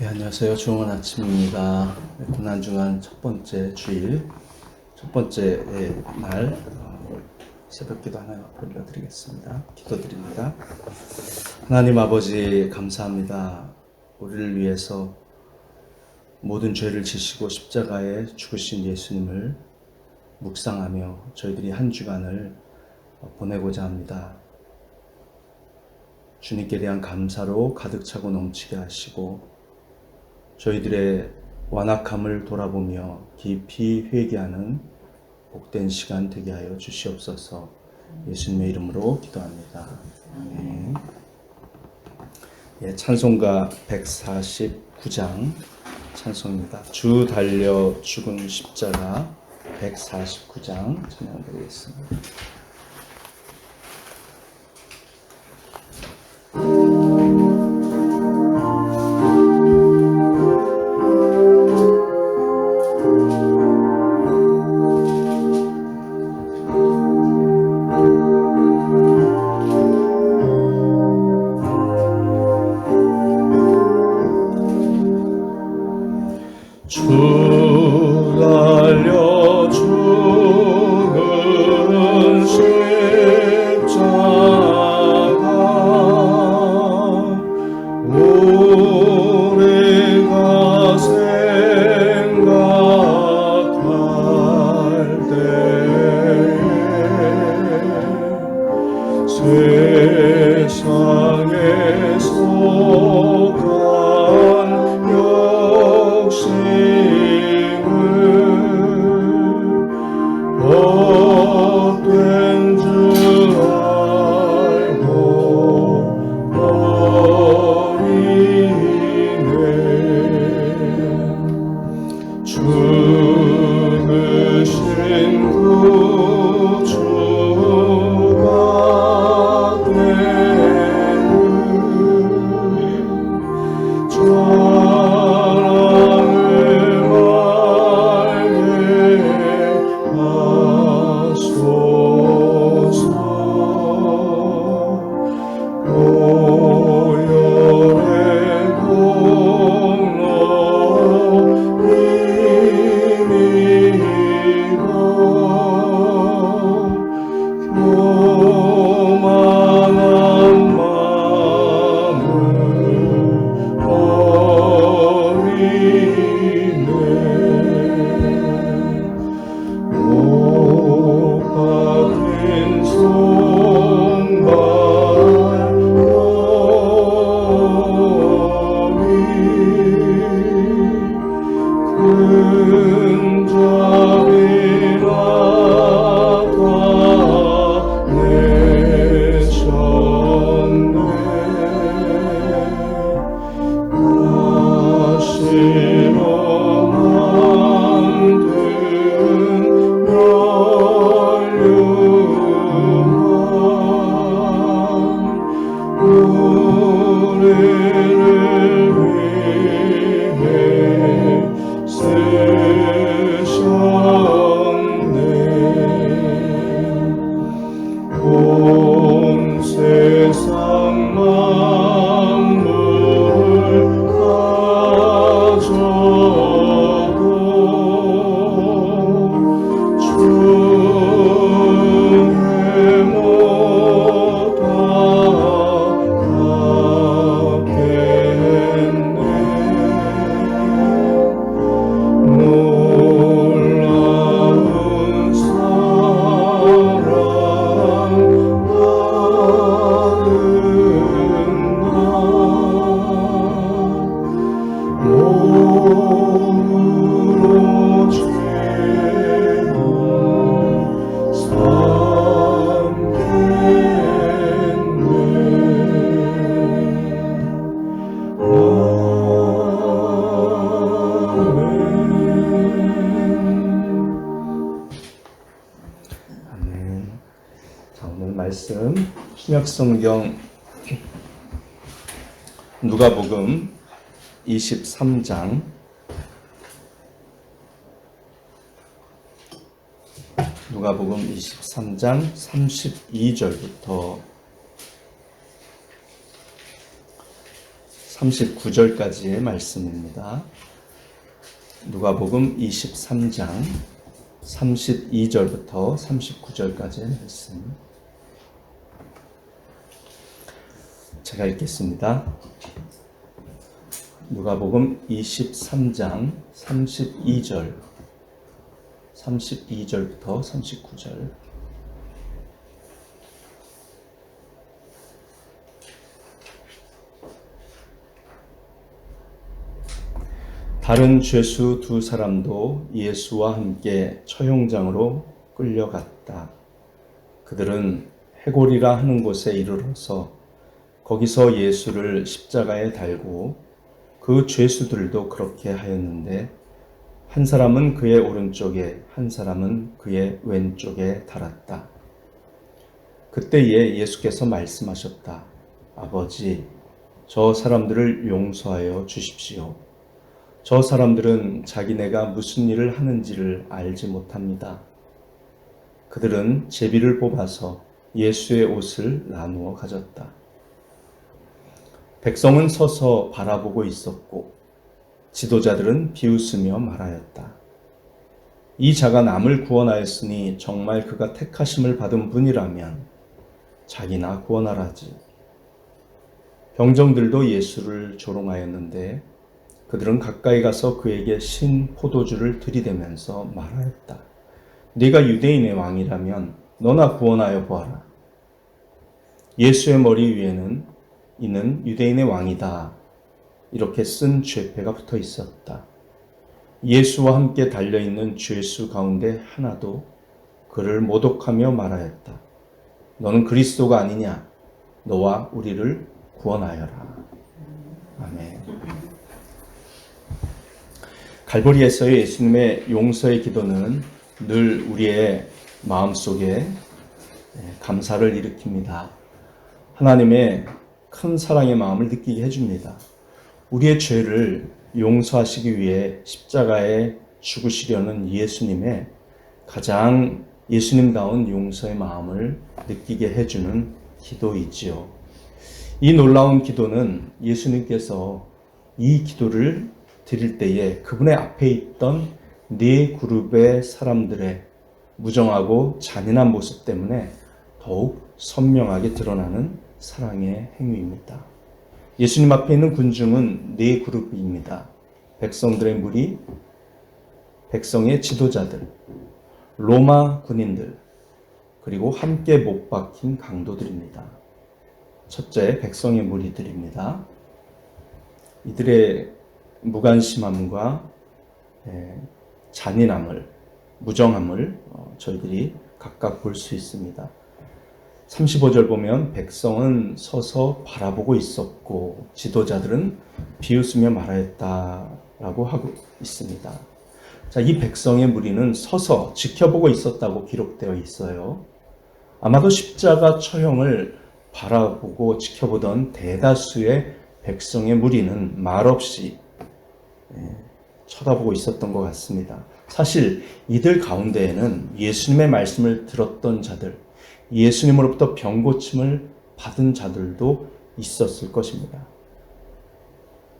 네, 안녕하세요. 좋은 아침입니다. 고난중한 첫 번째 주일, 첫 번째 날 새벽 기도 하나 올려드리겠습니다. 기도드립니다. 하나님 아버지 감사합니다. 우리를 위해서 모든 죄를 지시고 십자가에 죽으신 예수님을 묵상하며 저희들이 한 주간을 보내고자 합니다. 주님께 대한 감사로 가득 차고 넘치게 하시고 저희들의 완악함을 돌아보며 깊이 회개하는 복된 시간 되게 하여 주시옵소서. 예수님의 이름으로 기도합니다. 아멘. 찬송가 149장 찬송입니다. 주 달려 죽은 십자가 149장 찬양드리겠습니다. 말씀 신약성경 누가복음 23장 누가복음 23장 32절부터 39절까지의 말씀입니다. 누가복음 23장 32절부터 39절까지의 말씀. 제가 읽겠습니다. 누가복음 23장 32절부터 39절. 다른 죄수 두 사람도 예수와 함께 처형장으로 끌려갔다. 그들은 해골이라 하는 곳에 이르러서 거기서 예수를 십자가에 달고 그 죄수들도 그렇게 하였는데 한 사람은 그의 오른쪽에 한 사람은 그의 왼쪽에 달았다. 그때에 예수께서 말씀하셨다. 아버지, 저 사람들을 용서하여 주십시오. 저 사람들은 자기네가 무슨 일을 하는지를 알지 못합니다. 그들은 제비를 뽑아서 예수의 옷을 나누어 가졌다. 백성은 서서 바라보고 있었고 지도자들은 비웃으며 말하였다. 이 자가 남을 구원하였으니 정말 그가 택하심을 받은 분이라면 자기나 구원하라지. 병정들도 예수를 조롱하였는데 그들은 가까이 가서 그에게 신 포도주를 들이대면서 말하였다. 네가 유대인의 왕이라면 너나 구원하여 보아라. 예수의 머리 위에는 이는 유대인의 왕이다. 이렇게 쓴 죄패가 붙어 있었다. 예수와 함께 달려있는 죄수 가운데 하나도 그를 모독하며 말하였다. 너는 그리스도가 아니냐? 너와 우리를 구원하여라. 아멘. 갈보리에서의 예수님의 용서의 기도는 늘 우리의 마음속에 감사를 일으킵니다. 하나님의 큰 사랑의 마음을 느끼게 해줍니다. 우리의 죄를 용서하시기 위해 십자가에 죽으시려는 예수님의 가장 예수님다운 용서의 마음을 느끼게 해주는 기도이지요. 이 놀라운 기도는 예수님께서 이 기도를 드릴 때에 그분의 앞에 있던 네 그룹의 사람들의 무정하고 잔인한 모습 때문에 더욱 선명하게 드러나는 사랑의 행위입니다. 예수님 앞에 있는 군중은 네 그룹입니다. 백성들의 무리, 백성의 지도자들, 로마 군인들, 그리고 함께 못 박힌 강도들입니다. 첫째, 백성의 무리들입니다. 이들의 무관심함과 잔인함을, 무정함을 저희들이 각각 볼 수 있습니다. 35절 보면 백성은 서서 바라보고 있었고 지도자들은 비웃으며 말하였다라고 하고 있습니다. 자, 이 백성의 무리는 서서 지켜보고 있었다고 기록되어 있어요. 아마도 십자가 처형을 바라보고 지켜보던 대다수의 백성의 무리는 말없이 쳐다보고 있었던 것 같습니다. 사실 이들 가운데에는 예수님의 말씀을 들었던 자들, 예수님으로부터 병고침을 받은 자들도 있었을 것입니다.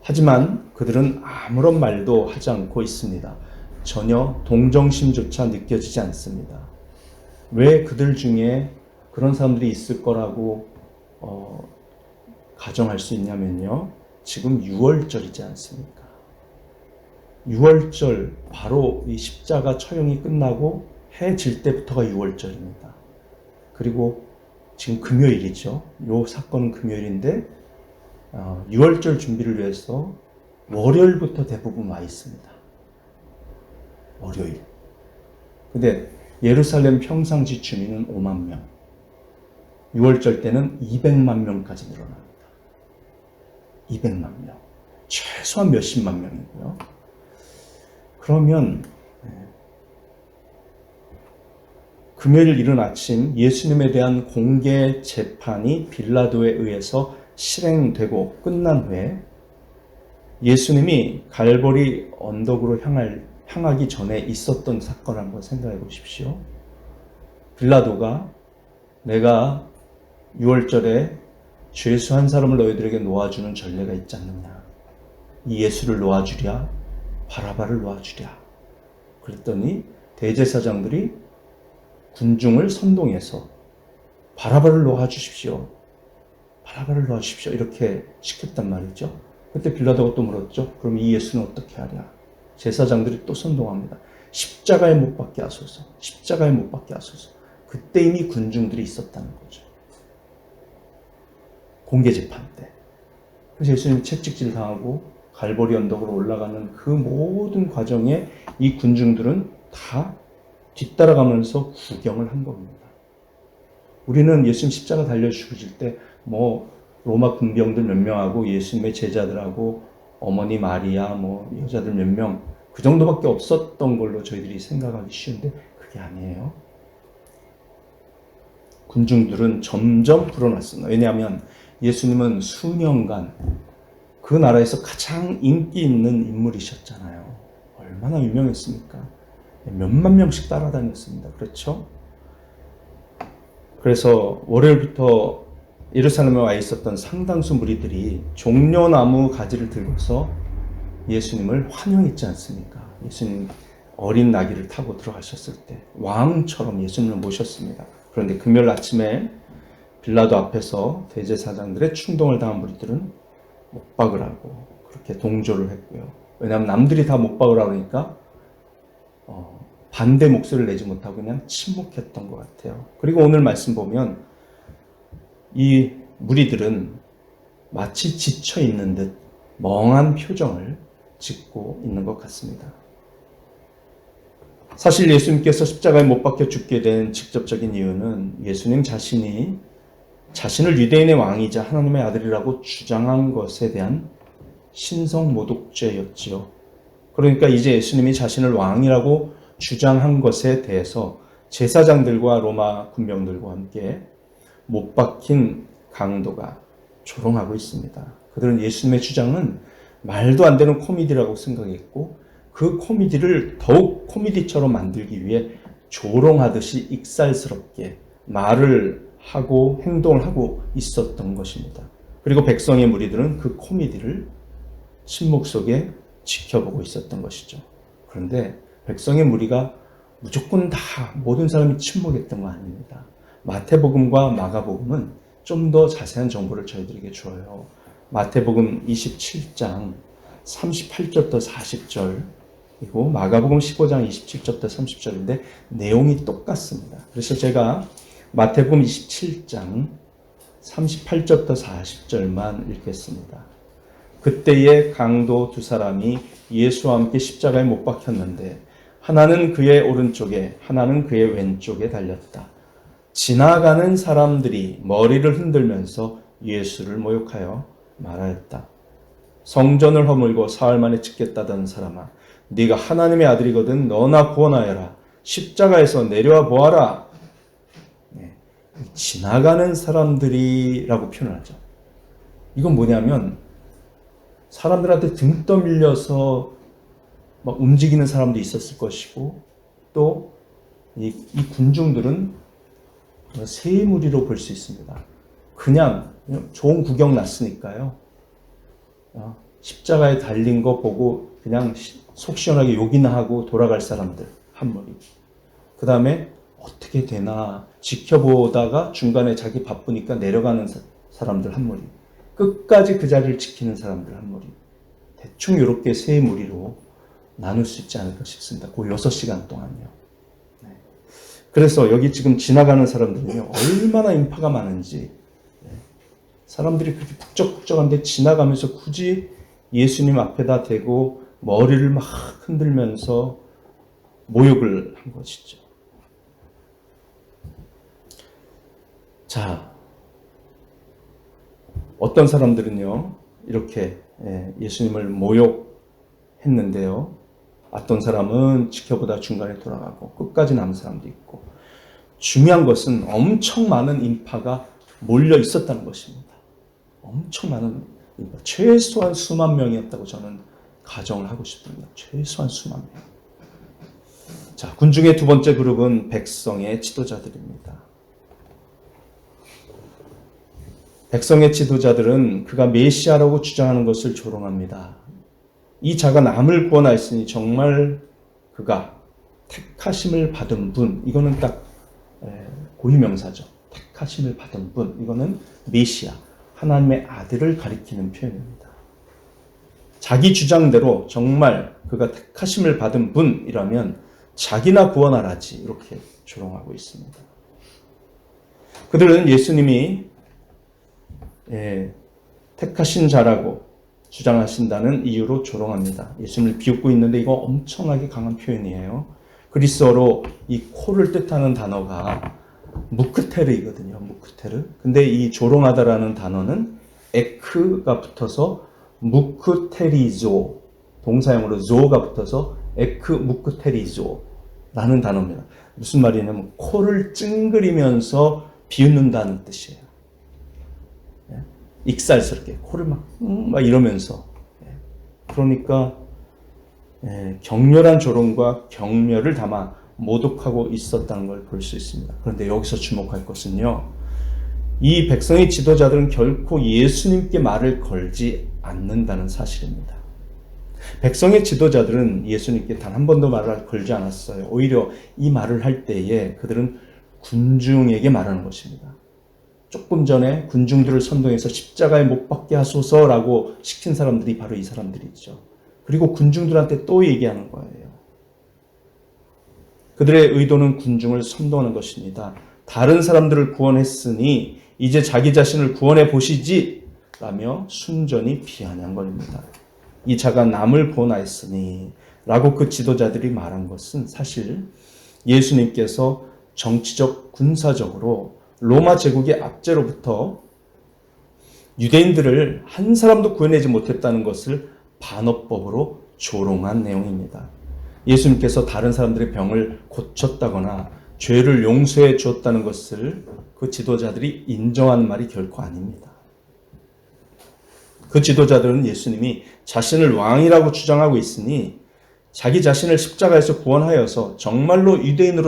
하지만 그들은 아무런 말도 하지 않고 있습니다. 전혀 동정심조차 느껴지지 않습니다. 왜 그들 중에 그런 사람들이 있을 거라고 가정할 수 있냐면요. 지금 유월절이지 않습니까? 유월절, 바로 이 십자가 처형이 끝나고 해 질 때부터가 유월절입니다. 그리고 지금 금요일이죠. 이 사건은 금요일인데 유월절 준비를 위해서 월요일부터 대부분 와 있습니다. 월요일. 근데 예루살렘 평상시 주민은 5만 명. 유월절 때는 200만 명까지 늘어납니다. 200만 명. 최소한 몇십만 명이고요. 그러면 금요일 이른 아침 예수님에 대한 공개 재판이 빌라도에 의해서 실행되고 끝난 후에 예수님이 갈보리 언덕으로 향하기 전에 있었던 사건을 한번 생각해 보십시오. 빌라도가 내가 6월절에 죄수한 사람을 너희들에게 놓아주는 전례가 있지 않느냐. 이 예수를 놓아주랴 바라바를 놓아주랴. 그랬더니 대제사장들이 군중을 선동해서 바라바를 놓아주십시오. 바라바를 놓아주십시오. 이렇게 시켰단 말이죠. 그때 빌라도가 또 물었죠. 그럼 이 예수는 어떻게 하랴? 제사장들이 또 선동합니다. 십자가에 못 박게 하소서. 십자가에 못 박게 하소서. 그때 이미 군중들이 있었다는 거죠. 공개 재판 때. 그래서 예수님 채찍질 당하고 갈보리 언덕으로 올라가는 그 모든 과정에 이 군중들은 다 뒤따라가면서 구경을 한 겁니다. 우리는 예수님 십자가 달려 죽으실 때 로마 군병들 몇 명하고 예수님의 제자들하고 어머니 마리아 여자들 몇 명 그 정도밖에 없었던 걸로 저희들이 생각하기 쉬운데 그게 아니에요. 군중들은 점점 불어났습니다. 왜냐하면 예수님은 수년간 그 나라에서 가장 인기 있는 인물이셨잖아요. 얼마나 유명했습니까? 몇만 명씩 따라다녔습니다. 그렇죠? 그래서 월요일부터 예루살렘에 와 있었던 상당수 무리들이 종려나무 가지를 들고서 예수님을 환영했지 않습니까? 예수님 어린 나귀를 타고 들어가셨을 때 왕처럼 예수님을 모셨습니다. 그런데 금요일 아침에 빌라도 앞에서 대제사장들의 충동을 당한 무리들은 못 박으라고 그렇게 동조를 했고요. 왜냐하면 남들이 다 못 박으라고 하니까 반대 목소리를 내지 못하고 그냥 침묵했던 것 같아요. 그리고 오늘 말씀 보면 이 무리들은 마치 지쳐 있는 듯 멍한 표정을 짓고 있는 것 같습니다. 사실 예수님께서 십자가에 못 박혀 죽게 된 직접적인 이유는 예수님 자신이 자신을 유대인의 왕이자 하나님의 아들이라고 주장한 것에 대한 신성모독죄였지요. 그러니까 이제 예수님이 자신을 왕이라고 주장한 것에 대해서 제사장들과 로마 군병들과 함께 못 박힌 강도가 조롱하고 있습니다. 그들은 예수님의 주장은 말도 안 되는 코미디라고 생각했고 그 코미디를 더욱 코미디처럼 만들기 위해 조롱하듯이 익살스럽게 말을 하고 행동을 하고 있었던 것입니다. 그리고 백성의 무리들은 그 코미디를 침묵 속에 지켜보고 있었던 것이죠. 그런데 백성의 무리가 무조건 다 모든 사람이 침묵했던 거 아닙니다. 마태복음과 마가복음은 좀 더 자세한 정보를 저희들에게 줘요. 마태복음 27장 38절부터 40절 그리고 마가복음 15장 27절부터 30절인데 내용이 똑같습니다. 그래서 제가 마태복음 27장 38절부터 40절만 읽겠습니다. 그때에 강도 두 사람이 예수와 함께 십자가에 못 박혔는데 하나는 그의 오른쪽에 하나는 그의 왼쪽에 달렸다. 지나가는 사람들이 머리를 흔들면서 예수를 모욕하여 말하였다. 성전을 허물고 사흘 만에 짓겠다던 사람아, 네가 하나님의 아들이거든 너나 구원하여라. 십자가에서 내려와 보아라. 지나가는 사람들이라고 표현하죠. 이건 뭐냐면 사람들한테 등 떠밀려서 막 움직이는 사람도 있었을 것이고 또 이 군중들은 새 무리로 볼 수 있습니다. 그냥 좋은 구경 났으니까요. 십자가에 달린 거 보고 그냥 속 시원하게 욕이나 하고 돌아갈 사람들 한 무리. 그 다음에 어떻게 되나 지켜보다가 중간에 자기 바쁘니까 내려가는 사람들 한 무리. 끝까지 그 자리를 지키는 사람들 한 무리. 대충 이렇게 세 무리로 나눌 수 있지 않을까 싶습니다. 그 6시간 동안요. 네. 그래서 여기 지금 지나가는 사람들은요, 얼마나 인파가 많은지, 사람들이 그렇게 북적북적한데 지나가면서 굳이 예수님 앞에다 대고 머리를 막 흔들면서 모욕을 한 것이죠. 자, 어떤 사람들은요, 이렇게 예수님을 모욕했는데요. 어떤 사람은 지켜보다 중간에 돌아가고 끝까지 남은 사람도 있고 중요한 것은 엄청 많은 인파가 몰려 있었다는 것입니다. 엄청 많은 인파, 최소한 수만 명이었다고 저는 가정을 하고 싶습니다. 최소한 수만 명. 자, 군중의 두 번째 그룹은 백성의 지도자들입니다. 백성의 지도자들은 그가 메시아라고 주장하는 것을 조롱합니다. 이 자가 남을 구원하였으니 정말 그가 택하심을 받은 분, 이거는 딱 고유명사죠. 택하심을 받은 분, 이거는 메시아, 하나님의 아들을 가리키는 표현입니다. 자기 주장대로 정말 그가 택하심을 받은 분이라면 자기나 구원하라지, 이렇게 조롱하고 있습니다. 그들은 예수님이 택하신 자라고 주장하신다는 이유로 조롱합니다. 예수님을 비웃고 있는데 이거 엄청나게 강한 표현이에요. 그리스어로 이 코를 뜻하는 단어가 무크테르이거든요. 무크테르. 근데 이 조롱하다라는 단어는 에크가 붙어서 무크테리조, 동사형으로 조가 붙어서 에크 무크테리조라는 단어입니다. 무슨 말이냐면 코를 찡그리면서 비웃는다는 뜻이에요. 익살스럽게 코를 막 이러면서. 그러니까 격렬한 조롱과 경멸을 담아 모독하고 있었다는 걸 볼 수 있습니다. 그런데 여기서 주목할 것은요, 이 백성의 지도자들은 결코 예수님께 말을 걸지 않는다는 사실입니다. 백성의 지도자들은 예수님께 단 한 번도 말을 걸지 않았어요. 오히려 이 말을 할 때에 그들은 군중에게 말하는 것입니다. 조금 전에 군중들을 선동해서 십자가에 못 박게 하소서라고 시킨 사람들이 바로 이 사람들이죠. 그리고 군중들한테 또 얘기하는 거예요. 그들의 의도는 군중을 선동하는 것입니다. 다른 사람들을 구원했으니 이제 자기 자신을 구원해 보시지 라며 순전히 비아냥거립니다. 이 자가 남을 구원하였으니 라고 그 지도자들이 말한 것은 사실 예수님께서 정치적 군사적으로 로마 제국의 압제로부터 유대인들을 한 사람도 구해내지 못했다는 것을 반어법으로 조롱한 내용입니다. 예수님께서 다른 사람들의 병을 고쳤다거나 죄를 용서해 주었다는 것을 그 지도자들이 인정한 말이 결코 아닙니다. 그 지도자들은 예수님이 자신을 왕이라고 주장하고 있으니 자기 자신을 십자가에서 구원하여서 정말로 유대인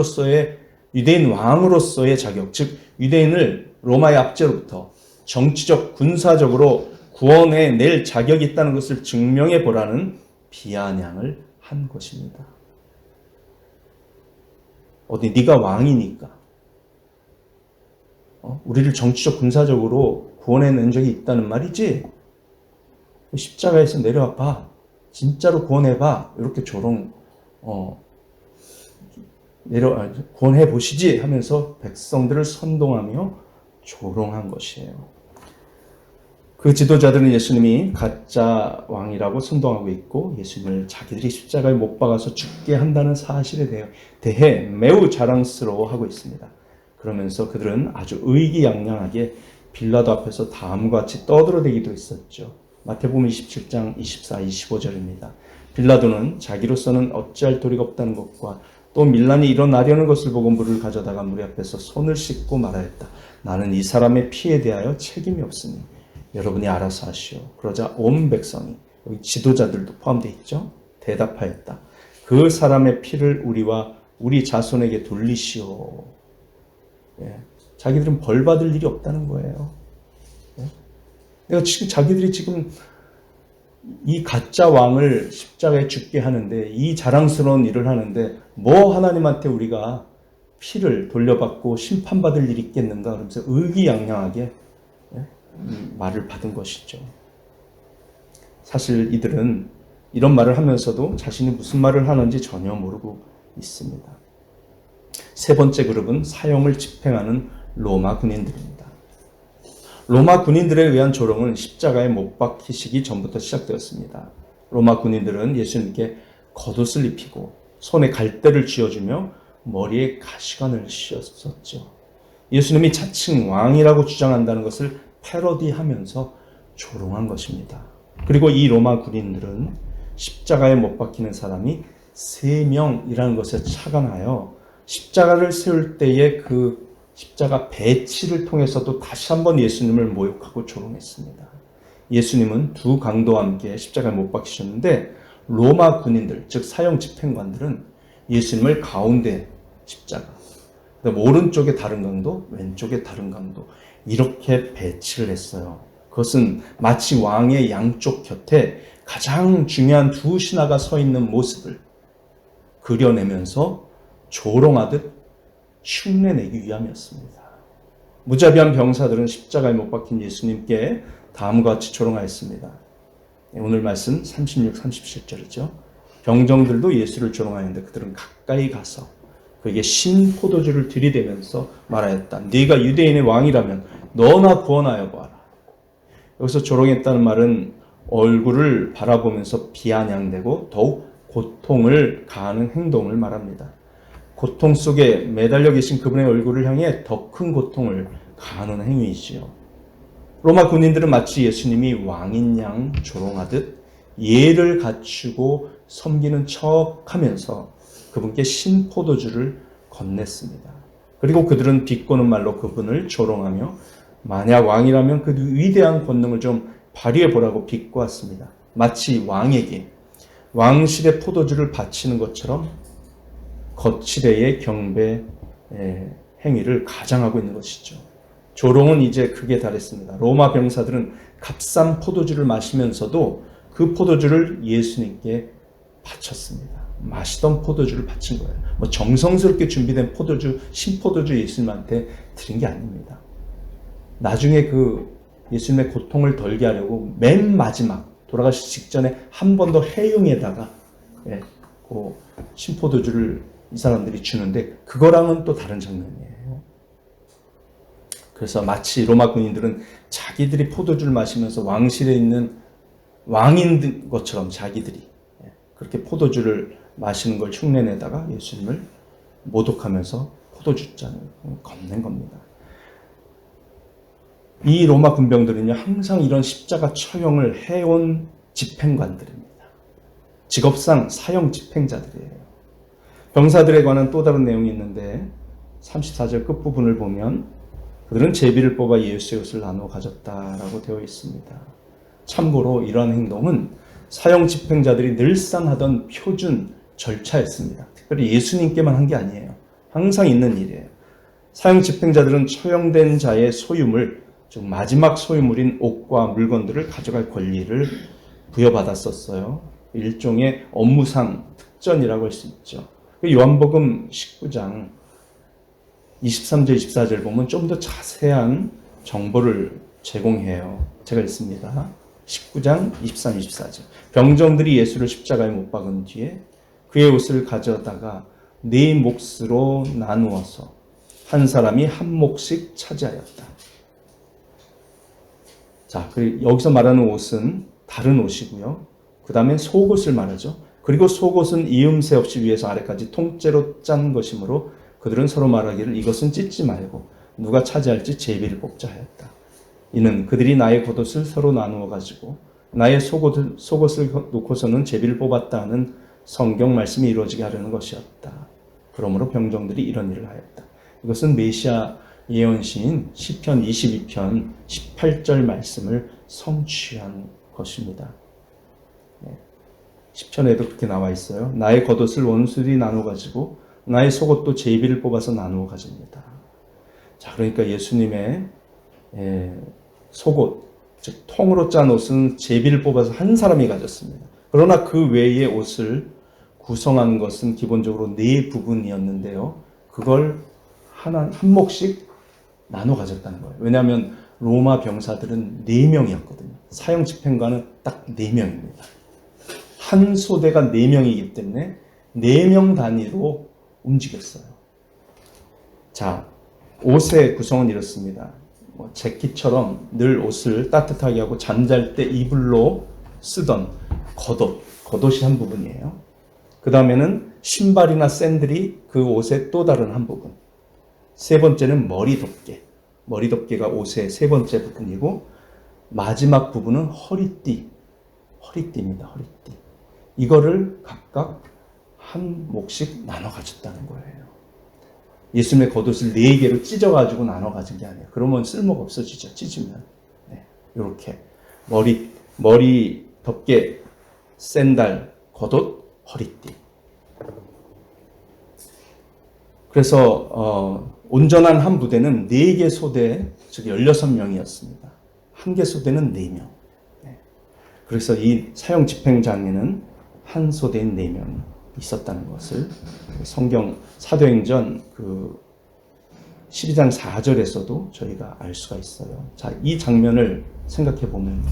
왕으로서의 자격, 즉 유대인을 로마의 압제로부터 정치적, 군사적으로 구원해낼 자격이 있다는 것을 증명해 보라는 비아냥을 한 것입니다. 어디 네가 왕이니까 우리를 정치적, 군사적으로 구원해낸 적이 있다는 말이지? 십자가에서 내려와 봐. 진짜로 구원해봐. 이렇게 구원해 보시지 하면서 백성들을 선동하며 조롱한 것이에요. 그 지도자들은 예수님이 가짜 왕이라고 선동하고 있고 예수님을 자기들이 십자가에 못 박아서 죽게 한다는 사실에 대해 매우 자랑스러워하고 있습니다. 그러면서 그들은 아주 의기양양하게 빌라도 앞에서 다음과 같이 떠들어대기도 했었죠. 마태복음 27장 24, 25절입니다. 빌라도는 자기로서는 어찌할 도리가 없다는 것과 또 밀란이 일어나려는 것을 보고 물을 가져다가 무리 앞에서 손을 씻고 말하였다. 나는 이 사람의 피에 대하여 책임이 없으니 여러분이 알아서 하시오. 그러자 온 백성이, 여기 지도자들도 포함되어 있죠, 대답하였다. 그 사람의 피를 우리와 우리 자손에게 돌리시오. 자기들은 벌 받을 일이 없다는 거예요. 자기들이 지금 이 가짜 왕을 십자가에 죽게 하는데, 이 자랑스러운 일을 하는데 뭐 하나님한테 우리가 피를 돌려받고 심판받을 일이 있겠는가 그러면서 의기양양하게 말을 받은 것이죠. 사실 이들은 이런 말을 하면서도 자신이 무슨 말을 하는지 전혀 모르고 있습니다. 세 번째 그룹은 사형을 집행하는 로마 군인들입니다. 로마 군인들에 의한 조롱은 십자가에 못 박히시기 전부터 시작되었습니다. 로마 군인들은 예수님께 겉옷을 입히고 손에 갈대를 쥐어주며 머리에 가시관을 씌웠었죠. 예수님이 자칭 왕이라고 주장한다는 것을 패러디하면서 조롱한 것입니다. 그리고 이 로마 군인들은 십자가에 못 박히는 사람이 3명이라는 것에 착안하여 십자가를 세울 때의 그 십자가 배치를 통해서도 다시 한번 예수님을 모욕하고 조롱했습니다. 예수님은 두 강도와 함께 십자가에 못 박히셨는데 로마 군인들, 즉 사형 집행관들은 예수님을 가운데 십자가, 오른쪽에 다른 강도, 왼쪽에 다른 강도 이렇게 배치를 했어요. 그것은 마치 왕의 양쪽 곁에 가장 중요한 두 신하가 서 있는 모습을 그려내면서 조롱하듯 흉내내기 위함이었습니다. 무자비한 병사들은 십자가에 못 박힌 예수님께 다음과 같이 조롱하였습니다. 오늘 말씀 36, 37절이죠. 병정들도 예수를 조롱하였는데 그들은 가까이 가서 그에게 신 포도주를 들이대면서 말하였다. 네가 유대인의 왕이라면 너나 구원하여 보아라. 여기서 조롱했다는 말은 얼굴을 바라보면서 비아냥대고 더욱 고통을 가하는 행동을 말합니다. 고통 속에 매달려 계신 그분의 얼굴을 향해 더 큰 고통을 가하는 행위이지요. 로마 군인들은 마치 예수님이 왕인 양 조롱하듯 예를 갖추고 섬기는 척하면서 그분께 신포도주를 건넸습니다. 그리고 그들은 비꼬는 말로 그분을 조롱하며 만약 왕이라면 그 위대한 권능을 좀 발휘해 보라고 비꼬았습니다. 마치 왕에게 왕실의 포도주를 바치는 것처럼 거치대의 경배 행위를 가장하고 있는 것이죠. 조롱은 이제 극에 달했습니다. 로마 병사들은 값싼 포도주를 마시면서도 그 포도주를 예수님께 바쳤습니다. 마시던 포도주를 바친 거예요. 정성스럽게 준비된 포도주, 신포도주 예수님한테 드린 게 아닙니다. 나중에 그 예수님의 고통을 덜게 하려고 맨 마지막 돌아가시 직전에 한 번 더 해용에다가 그 신포도주를 이 사람들이 주는데 그거랑은 또 다른 장면이에요. 그래서 마치 로마 군인들은 자기들이 포도주를 마시면서 왕실에 있는 왕인 것처럼 자기들이 그렇게 포도주를 마시는 걸 흉내내다가 예수님을 모독하면서 포도주 잔을 건넨 겁니다. 이 로마 군병들은요, 항상 이런 십자가 처형을 해온 집행관들입니다. 직업상 사형 집행자들이에요. 병사들에 관한 또 다른 내용이 있는데 34절 끝부분을 보면 그들은 제비를 뽑아 예수의 옷을 나누어 가졌다라고 되어 있습니다. 참고로 이러한 행동은 사형 집행자들이 늘상 하던 표준 절차였습니다. 특별히 예수님께만 한 게 아니에요. 항상 있는 일이에요. 사형 집행자들은 처형된 자의 소유물, 즉 마지막 소유물인 옷과 물건들을 가져갈 권리를 부여받았었어요. 일종의 업무상 특전이라고 할 수 있죠. 요한복음 19장 23절, 24절 보면 좀 더 자세한 정보를 제공해요. 제가 읽습니다. 19장 23, 24절. 병정들이 예수를 십자가에 못 박은 뒤에 그의 옷을 가져다가 네 몫으로 나누어서 한 사람이 한 몫씩 차지하였다. 자, 그리고 여기서 말하는 옷은 다른 옷이고요. 그 다음에 속옷을 말하죠. 그리고 속옷은 이음새 없이 위에서 아래까지 통째로 짠 것이므로 그들은 서로 말하기를 이것은 찢지 말고 누가 차지할지 제비를 뽑자 하였다. 이는 그들이 나의 겉옷을 서로 나누어 가지고 나의 속옷을 놓고서는 제비를 뽑았다 하는 성경 말씀이 이루어지게 하려는 것이었다. 그러므로 병정들이 이런 일을 하였다. 이것은 메시아 예언시인 시편 22편 18절 말씀을 성취한 것입니다. 10편에도 그렇게 나와 있어요. 나의 겉옷을 원수들이 나누어 가지고 나의 속옷도 제비를 뽑아서 나누어 가집니다. 자, 그러니까 예수님의 속옷, 즉 통으로 짠 옷은 제비를 뽑아서 한 사람이 가졌습니다. 그러나 그 외의 옷을 구성한 것은 기본적으로 네 부분이었는데요. 그걸 한 몫씩 나눠 가졌다는 거예요. 왜냐하면 로마 병사들은 4명이었거든요. 사형 집행관은 딱 4명입니다. 한 소대가 4명이기 때문에 4명 단위로 움직였어요. 자, 옷의 구성은 이렇습니다. 재킷처럼 늘 옷을 따뜻하게 하고 잠잘 때 이불로 쓰던 겉옷이 한 부분이에요. 그 다음에는 신발이나 샌들이 그 옷의 또 다른 한 부분. 세 번째는 머리덮개가 옷의 세 번째 부분이고 마지막 부분은 허리띠입니다. 허리띠. 이거를 각각 한 몫씩 나눠 가졌다는 거예요. 예수님의 겉옷을 4개로 찢어가지고 나눠 가진 게 아니에요. 그러면 쓸모가 없어지죠. 찢으면. 이렇게 머리 덮개, 샌들, 겉옷, 허리띠. 그래서 온전한 한 부대는 4개 소대, 즉 16명이었습니다. 한 개 소대는 4명. 그래서 이 사형 집행장에는 한 소대인 4명이 있었다는 것을 성경 사도행전 12장 4절에서도 저희가 알 수가 있어요. 자, 이 장면을 생각해 보면,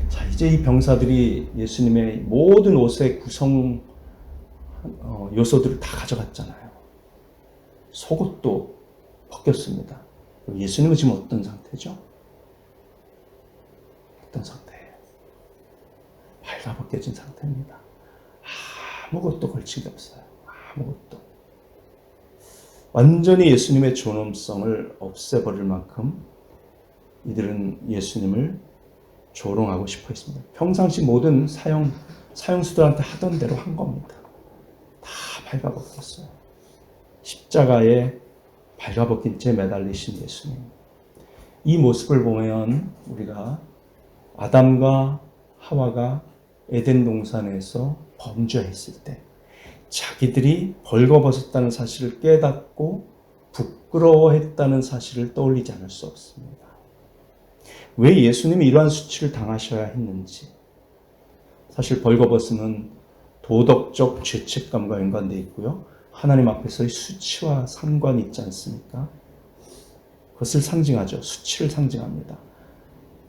자, 이제 이 병사들이 예수님의 모든 옷의 구성 요소들을 다 가져갔잖아요. 속옷도 벗겼습니다. 예수님은 지금 어떤 상태죠? 어떤 상태예요? 발가벗겨진 상태입니다. 아무것도 걸친 게 없어요. 아무것도. 완전히 예수님의 존엄성을 없애버릴 만큼 이들은 예수님을 조롱하고 싶어 했습니다. 평상시 모든 사형수들한테 하던 대로 한 겁니다. 다 발가벗겼어요. 십자가에 발가벗긴 채 매달리신 예수님. 이 모습을 보면 우리가 아담과 하와가 에덴 동산에서 범죄했을 때 자기들이 벌거벗었다는 사실을 깨닫고 부끄러워했다는 사실을 떠올리지 않을 수 없습니다. 왜 예수님이 이러한 수치를 당하셔야 했는지, 사실 벌거벗음은 도덕적 죄책감과 연관되어 있고요. 하나님 앞에서의 수치와 상관이 있지 않습니까? 그것을 상징하죠. 수치를 상징합니다.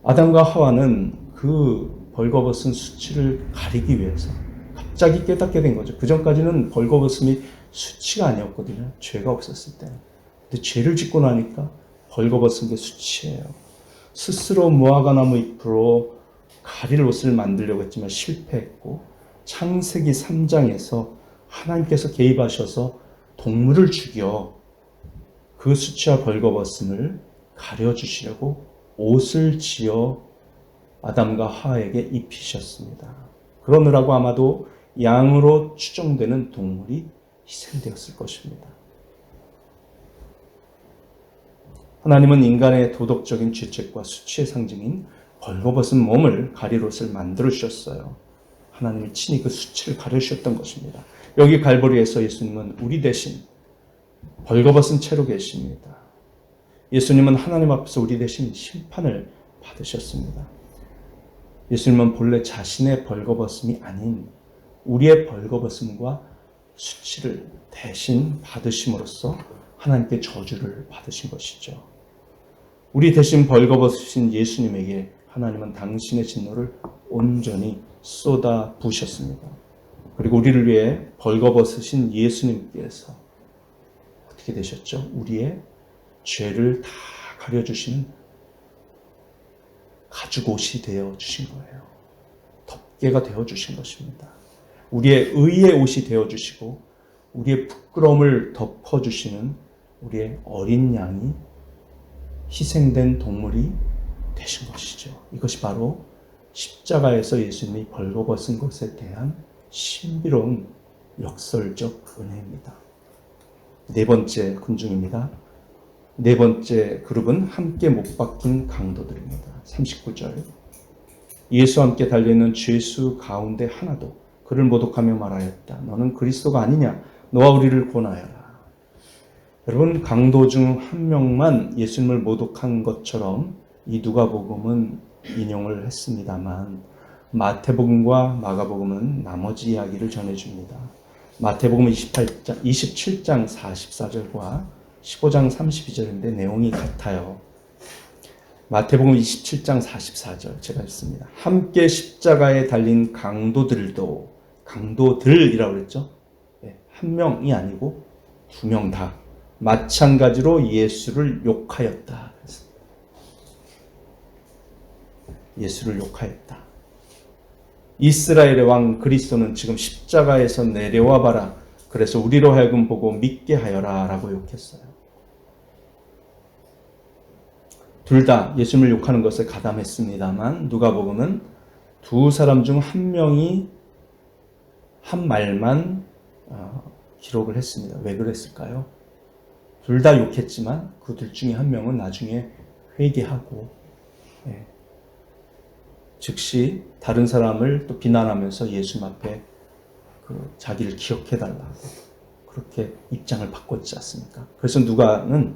아담과 하와는 그 벌거벗은 수치를 가리기 위해서 갑자기 깨닫게 된 거죠. 그 전까지는 벌거벗음이 수치가 아니었거든요. 죄가 없었을 때는. 근데 죄를 짓고 나니까 벌거벗은 게 수치예요. 스스로 무화과나무 잎으로 가릴 옷을 만들려고 했지만 실패했고, 창세기 3장에서 하나님께서 개입하셔서 동물을 죽여 그 수치와 벌거벗음을 가려주시려고 옷을 지어 아담과 하와에게 입히셨습니다. 그러느라고 아마도 양으로 추정되는 동물이 희생되었을 것입니다. 하나님은 인간의 도덕적인 죄책과 수치의 상징인 벌거벗은 몸을 가릴 옷을 만들어 주셨어요. 하나님이 친히 그 수치를 가려주셨던 것입니다. 여기 갈보리에서 예수님은 우리 대신 벌거벗은 채로 계십니다. 예수님은 하나님 앞에서 우리 대신 심판을 받으셨습니다. 예수님은 본래 자신의 벌거벗음이 아닌 우리의 벌거벗음과 수치를 대신 받으심으로써 하나님께 저주를 받으신 것이죠. 우리 대신 벌거벗으신 예수님에게 하나님은 당신의 진노를 온전히 쏟아 부으셨습니다. 그리고 우리를 위해 벌거벗으신 예수님께서 어떻게 되셨죠? 우리의 죄를 다 가려주시는 가죽옷이 되어주신 거예요. 덮개가 되어주신 것입니다. 우리의 의의 옷이 되어주시고 우리의 부끄러움을 덮어주시는 우리의 어린 양이 희생된 동물이 되신 것이죠. 이것이 바로 십자가에서 예수님이 벌거벗은 것에 대한 신비로운 역설적 은혜입니다. 네 번째 군중입니다. 네 번째 그룹은 함께 못 박힌 강도들입니다. 39절. 예수와 함께 달려있는 죄수 가운데 하나도 그를 모독하며 말하였다. 너는 그리스도가 아니냐? 너와 우리를 권하여라. 여러분, 강도 중 한 명만 예수님을 모독한 것처럼 이 누가복음은 인용을 했습니다만 마태복음과 마가복음은 나머지 이야기를 전해줍니다. 마태복음 27장 44절과 15장 32절인데 내용이 같아요. 마태복음 27장 44절 제가 읽습니다. 함께 십자가에 달린 강도들이라고 그랬죠. 한 명이 아니고 두 명 다 마찬가지로 예수를 욕하였다. 예수를 욕하였다. 이스라엘의 왕 그리스도는 지금 십자가에서 내려와 봐라. 그래서 우리로 하여금 보고 믿게 하여라 라고 욕했어요. 둘 다 예수님을 욕하는 것에 가담했습니다만 누가복음은 두 사람 중 한 명이 한 말만 기록을 했습니다. 왜 그랬을까요? 둘 다 욕했지만 그 둘 중에 한 명은 나중에 회개하고 즉시 다른 사람을 또 비난하면서 예수님 앞에 자기를 기억해달라고 그렇게 입장을 바꿨지 않습니까? 그래서 누가는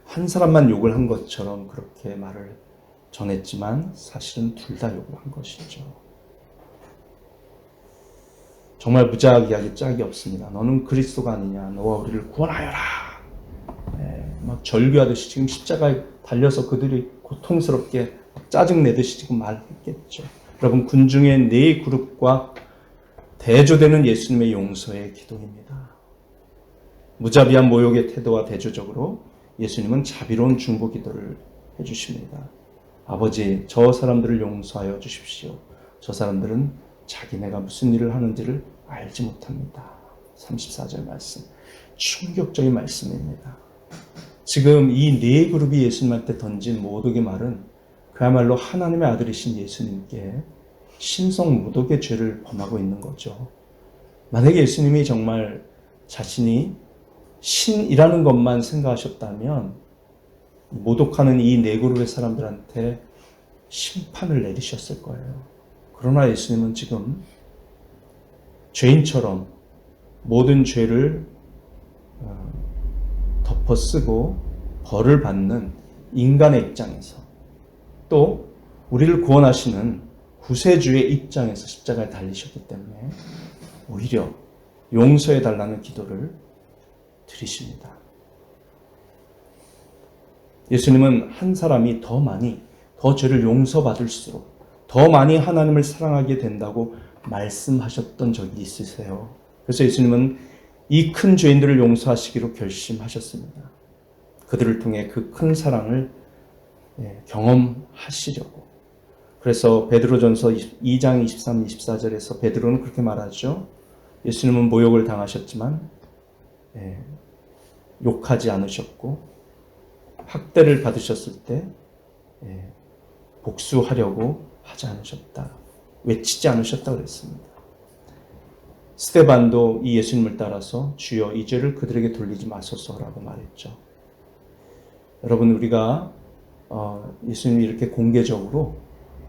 한 사람만 욕을 한 것처럼 그렇게 말을 전했지만 사실은 둘 다 욕을 한 것이죠. 정말 무지하게 짝이 없습니다. 너는 그리스도가 아니냐. 너와 우리를 구원하여라. 막 절규하듯이 지금 십자가에 달려서 그들이 고통스럽게 짜증내듯이 지금 말했겠죠. 여러분, 군중의 네 그룹과 대조되는 예수님의 용서의 기도입니다. 무자비한 모욕의 태도와 대조적으로 예수님은 자비로운 중보 기도를 해주십니다. 아버지, 저 사람들을 용서하여 주십시오. 저 사람들은 자기네가 무슨 일을 하는지를 알지 못합니다. 34절 말씀. 충격적인 말씀입니다. 지금 이 네 그룹이 예수님한테 던진 모독의 말은 그야말로 하나님의 아들이신 예수님께 신성 모독의 죄를 범하고 있는 거죠. 만약에 예수님이 정말 자신이 신이라는 것만 생각하셨다면 모독하는 이 네 그룹의 사람들한테 심판을 내리셨을 거예요. 그러나 예수님은 지금 죄인처럼 모든 죄를 덮어쓰고 벌을 받는 인간의 입장에서 또 우리를 구원하시는 구세주의 입장에서 십자가에 달리셨기 때문에 오히려 용서해달라는 기도를 드리십니다. 예수님은 한 사람이 더 죄를 용서받을수록 더 많이 하나님을 사랑하게 된다고 말씀하셨던 적이 있으세요. 그래서 예수님은 이 큰 죄인들을 용서하시기로 결심하셨습니다. 그들을 통해 그 큰 사랑을 경험하시려고. 그래서 베드로전서 2장 23, 24절에서 베드로는 그렇게 말하죠. 예수님은 모욕을 당하셨지만 욕하지 않으셨고 학대를 받으셨을 때 복수하려고 하지 않으셨다. 외치지 않으셨다 그랬습니다. 스데반도 이 예수님을 따라서 주여 이 죄를 그들에게 돌리지 마소서라고 말했죠. 여러분, 우리가 예수님이 이렇게 공개적으로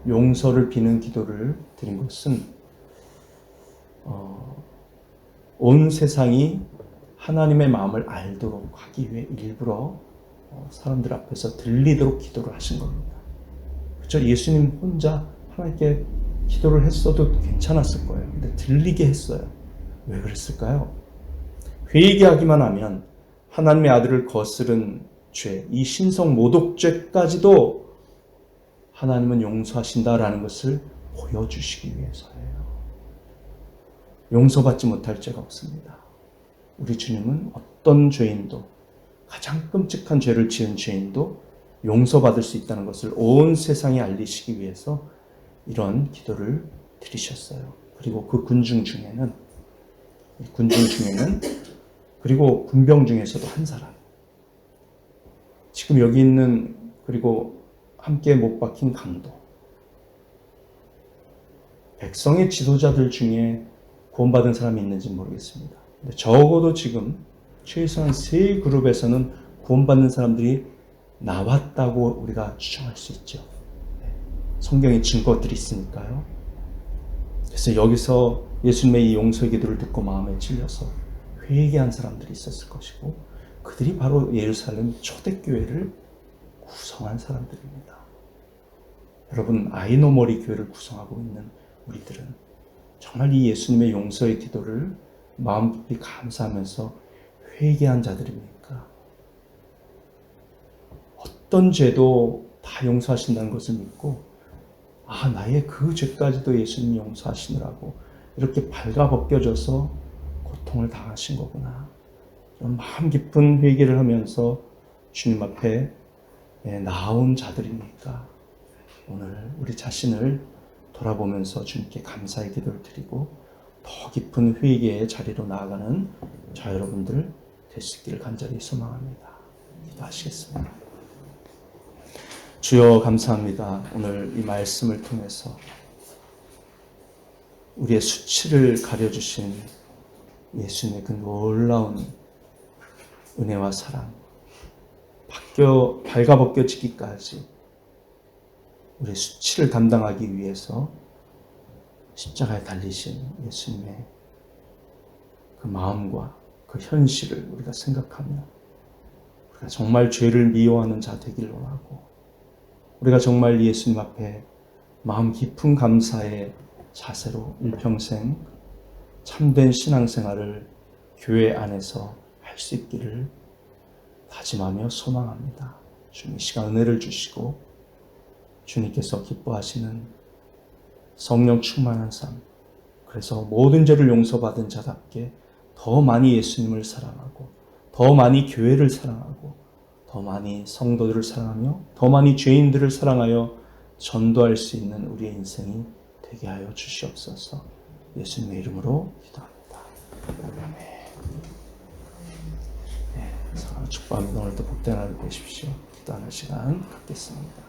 용서를 비는 기도를 드린 것은 온 세상이 하나님의 마음을 알도록 하기 위해 일부러 사람들 앞에서 들리도록 기도를 하신 겁니다. 그렇죠? 예수님 혼자 하나님께 기도를 했어도 괜찮았을 거예요. 근데 들리게 했어요. 왜 그랬을까요? 회개하기만 하면 하나님의 아들을 거스른 죄, 이 신성 모독죄까지도 하나님은 용서하신다라는 것을 보여주시기 위해서예요. 용서받지 못할 죄가 없습니다. 우리 주님은 어떤 죄인도, 가장 끔찍한 죄를 지은 죄인도 용서받을 수 있다는 것을 온 세상에 알리시기 위해서 이런 기도를 드리셨어요. 그리고 그 군중 중에는 그리고 군병 중에서도 한 사람, 지금 여기 있는, 그리고 함께 못 박힌 강도, 백성의 지도자들 중에 구원받은 사람이 있는지 모르겠습니다. 근데 적어도 지금 최소한 세 그룹에서는 구원받는 사람들이 나왔다고 우리가 추정할 수 있죠. 성경에 증거들이 있으니까요. 그래서 여기서 예수님의 이 용서의 기도를 듣고 마음에 찔려서 회개한 사람들이 있었을 것이고, 그들이 바로 예루살렘 초대교회를 구성한 사람들입니다. 여러분, 아이노머리 교회를 구성하고 있는 우리들은 정말 이 예수님의 용서의 기도를 마음 깊이 감사하면서 회개한 자들입니까? 어떤 죄도 다 용서하신다는 것을 믿고, 나의 그 죄까지도 예수님이 용서하시느라고 이렇게 발가벗겨져서 고통을 당하신 거구나. 좀 마음 깊은 회개를 하면서 주님 앞에 나온 자들이니까 오늘 우리 자신을 돌아보면서 주님께 감사의 기도를 드리고 더 깊은 회개의 자리로 나아가는 저 여러분들 될 수 있기를 간절히 소망합니다. 기도하시겠습니다. 주여, 감사합니다. 오늘 이 말씀을 통해서 우리의 수치를 가려주신 예수님의 그 놀라운 은혜와 사랑, 발가벗겨지기까지 우리의 수치를 담당하기 위해서 십자가에 달리신 예수님의 그 마음과 그 그 현실을 우리가 생각하며 우리가 정말 죄를 미워하는 자 되길 원하고 우리가 정말 예수님 앞에 마음 깊은 감사의 자세로 일평생 참된 신앙생활을 교회 안에서 할 수 있기를 다짐하며 소망합니다. 주님 이 시간 은혜를 주시고 주님께서 기뻐하시는 성령 충만한 삶, 그래서 모든 죄를 용서받은 자답게 더 많이 예수님을 사랑하고 더 많이 교회를 사랑하고 더 많이 성도들을 사랑하며 더 많이 죄인들을 사랑하여 전도할 수 있는 우리의 인생이 되게 하여 주시옵소서. 예수님의 이름으로 기도합니다. 아멘. 네, 사랑하는 축복합니다. 오늘도 복된 하루 되십시오. 기도하는 시간 갖겠습니다.